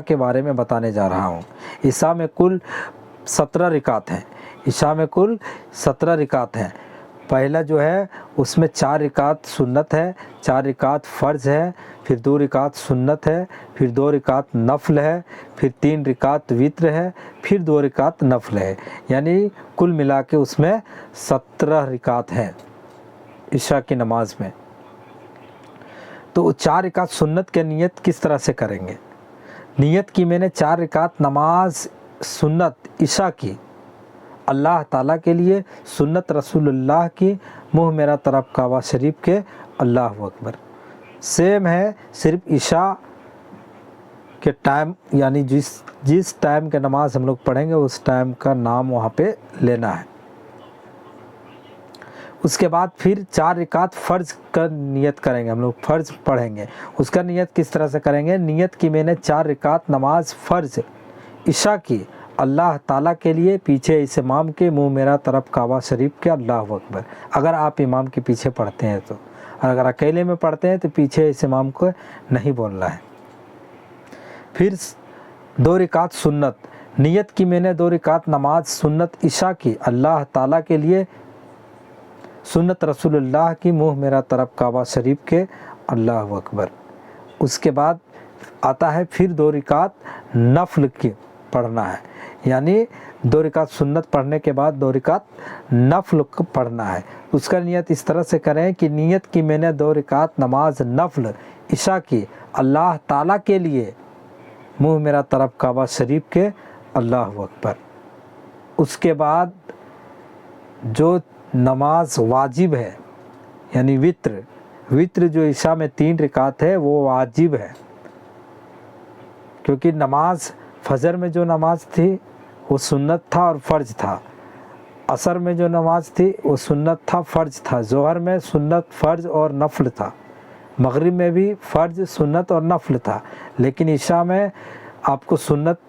کے بارے میں بتانے جا رہا ہوں۔ عشاء میں کل 17 رکعت ہیں، عشاء میں کل 17 رکعت ہیں۔ پہلا جو ہے اس میں 4 رکعت سنت ہے، 4 رکعت فرض ہے، پھر 2 رکعت سنت ہے، پھر 2 رکعت نفل ہے، پھر 3 رکعت وتر ہے، پھر 2 رکعت نفل ہے، یعنی کل ملا کے اس میں 17 رکعت ہیں عشاء کی نماز میں۔ تو 4 رکعت سنت کی نیت کس طرح سے کریں گے؟ نیت کی میں نے 4 رکعت نماز سنت عشاء کی اللہ تعالیٰ کے لیے، سنت رسول اللہ کی، منہ میرا طرف کعبہ شریف کے، اللہ اکبر۔ سیم ہے، صرف عشاء کے ٹائم یعنی جس ٹائم کے نماز ہم لوگ پڑھیں گے اس ٹائم کا نام وہاں پہ لینا ہے۔ اس کے بعد پھر 4 رکعت فرض کا نیت کریں گے، ہم لوگ فرض پڑھیں گے۔ اس کا نیت کس طرح سے کریں گے؟ نیت کی میں نے 4 رکعت نماز فرض عشاء کی اللہ تعالیٰ کے لیے، پیچھے اس امام کے، منہ میرا طرف کعبہ شریف کے، اللہ اکبر۔ اگر آپ امام کے پیچھے پڑھتے ہیں تو، اور اگر اکیلے میں پڑھتے ہیں تو پیچھے اس امام کو نہیں بولنا ہے۔ پھر 2 رکعت سنت، نیت کی میں نے 2 رکعت نماز سنت عشاء کی اللہ تعالیٰ کے لیے، سنت رسول اللہ کی، منہ میرا طرف کعبہ شریف کے، اللہ اکبر۔ اس کے بعد آتا ہے پھر 2 رکعت نفل کی پڑھنا ہے، یعنی 2 رکعت سنت پڑھنے کے بعد 2 رکعت نفل پڑھنا ہے۔ اس کا نیت اس طرح سے کریں کہ نیت کی میں نے 2 رکعت نماز نفل عشاء کی اللہ تعالیٰ کے لیے، منہ میرا طرف کعبہ شریف کے، اللہ اکبر۔ اس کے بعد جو نماز واجب ہے یعنی وتر جو عشاء میں 3 رکعت ہے وہ واجب ہے، کیونکہ نماز فجر میں جو نماز تھی وہ سنت تھا اور فرض تھا، عصر میں جو نماز تھی وہ سنت تھا فرض تھا، ظہر میں سنت فرض اور نفل تھا، مغرب میں بھی فرض سنت اور نفل تھا، لیکن عشاء میں آپ کو سنت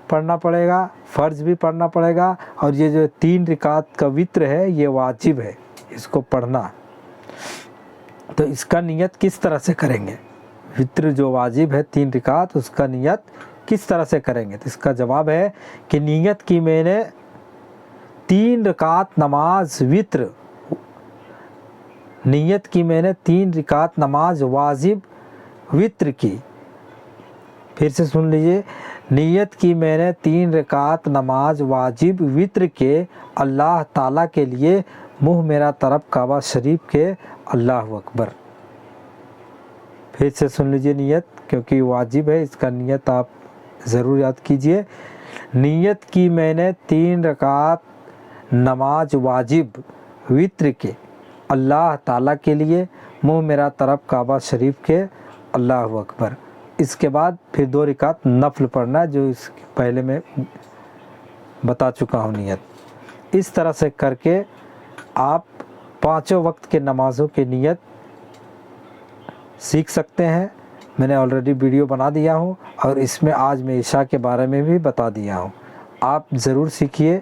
پڑھنا پڑے گا، فرض بھی پڑھنا پڑے گا، اور یہ جو 3 رکعت کا وتر ہے یہ واجب ہے، اس کو پڑھنا۔ تو اس کا نیت کس طرح سے کریں گے؟ وتر جو واجب ہے 3 رکعت، اس کا نیت کس طرح سے کریں گے؟ تو اس کا جواب ہے کہ نیت کی میں نے 3 رکعت نماز وتر، نیت کی میں نے 3 رکعت نماز واجب وتر کی۔ پھر سے سن لیجئے، نیت کی میں نے 3 رکعت نماز واجب وتر کے اللہ تعالیٰ کے لیے، منہ میرا طرف کعبہ شریف کے، اللہ اکبر۔ پھر سے سن لیجئے نیت، کیونکہ واجب ہے، اس کا نیت آپ ضرور یاد کیجئے۔ نیت کی میں نے 3 رکعت نماز واجب وتر کے اللہ تعالیٰ کے لیے، منہ میرا طرف کعبہ شریف کے، اللہ اکبر۔ اس کے بعد پھر 2 رکعت نفل پڑھنا ہے، جو اس پہلے میں بتا چکا ہوں نیت۔ اس طرح سے کر کے آپ 5 وقت کے نمازوں کی نیت سیکھ سکتے ہیں۔ میں نے آلریڈی ویڈیو بنا دیا ہوں، اور اس میں آج میں عشاء کے بارے میں بھی بتا دیا ہوں، آپ ضرور سیکھیے۔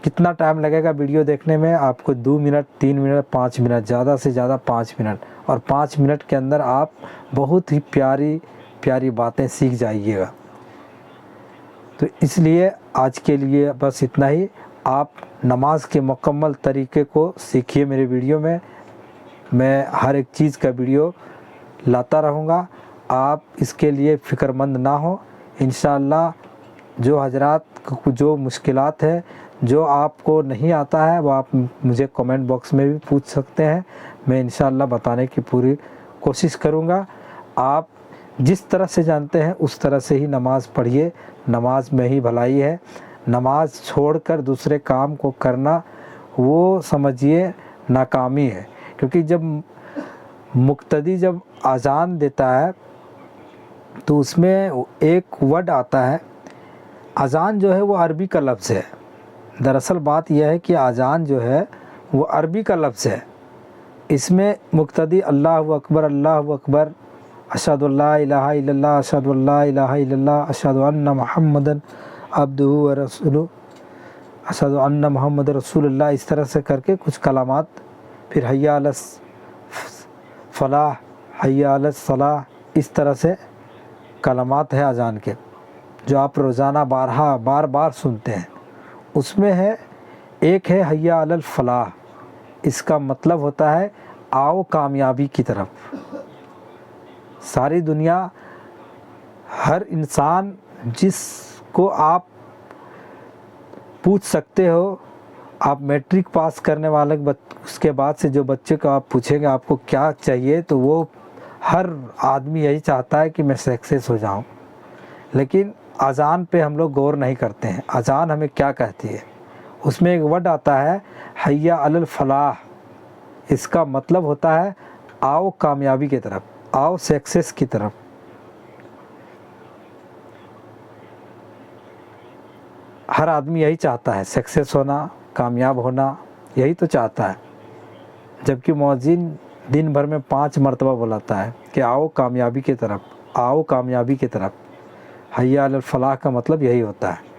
کتنا ٹائم لگے گا ویڈیو دیکھنے میں؟ آپ کو 2 منٹ، 3 منٹ، 5 منٹ، زیادہ سے زیادہ 5 منٹ، اور 5 منٹ کے اندر آپ بہت ہی پیاری باتیں سیکھ جائیے گا۔ تو اس لیے آج کے لیے بس اتنا ہی۔ آپ نماز کے مکمل طریقے کو سیکھیے میرے ویڈیو میں، میں ہر ایک چیز کا ویڈیو لاتا رہوں گا، آپ اس کے لیے فکر مند نہ ہوں۔ انشاءاللہ جو حضرات کو جو مشکلات ہے، جو آپ کو نہیں آتا ہے، وہ آپ مجھے کمنٹ باکس میں بھی پوچھ سکتے ہیں، میں انشاءاللہ بتانے کی پوری کوشش کروں گا۔ آپ جس طرح سے جانتے ہیں اس طرح سے ہی نماز پڑھیے، نماز میں ہی بھلائی ہے۔ نماز چھوڑ کر دوسرے کام کو کرنا وہ سمجھیے ناکامی ہے، کیونکہ جب مقتدی جب اذان دیتا ہے تو اس میں ایک ورڈ آتا ہے، اذان جو ہے وہ عربی کا لفظ ہے۔ دراصل بات یہ ہے کہ اذان جو ہے وہ عربی کا لفظ ہے، اس میں مقتدی اللہ اکبر، اللہ اکبر، اشہد ان لا الہ الا اللہ، اشہد ان لا الہ الا اللہ، اشہد ان محمد عبدہ ورسولہ، اشہد ان محمد رسول اللہ، اس طرح سے کر کے کچھ کلمات، پھر حی علی الفلاح، حی علی الصلاح، اس طرح سے کلمات ہے اذان کے۔ جو آپ روزانہ بار بار سنتے ہیں، اس میں ہے ایک ہے حیا علی الفلاح، اس کا مطلب ہوتا ہے آؤ کامیابی کی طرف۔ ساری دنیا، ہر انسان جس کو آپ پوچھ سکتے ہو، آپ میٹرک پاس کرنے والے اس کے بعد سے جو بچے کو آپ پوچھیں گے آپ کو کیا چاہیے، تو وہ ہر آدمی یہی چاہتا ہے کہ میں سکسیس ہو جاؤں۔ لیکن اذان پہ ہم لوگ غور نہیں کرتے ہیں، اذان ہمیں کیا کہتی ہے۔ اس میں ایک ورڈ آتا ہے حیا علی الفلاح، اس کا مطلب ہوتا ہے آؤ کامیابی کی طرف، آؤ سکسیس کی طرف۔ ہر آدمی یہی چاہتا ہے، سکسیس ہونا، کامیاب ہونا، یہی تو چاہتا ہے۔ جبکہ مؤذن دن بھر میں 5 مرتبہ بلاتا ہے کہ آؤ کامیابی کی طرف، آؤ کامیابی کی طرف۔ حیا علی الفلاح کا مطلب یہی ہوتا ہے۔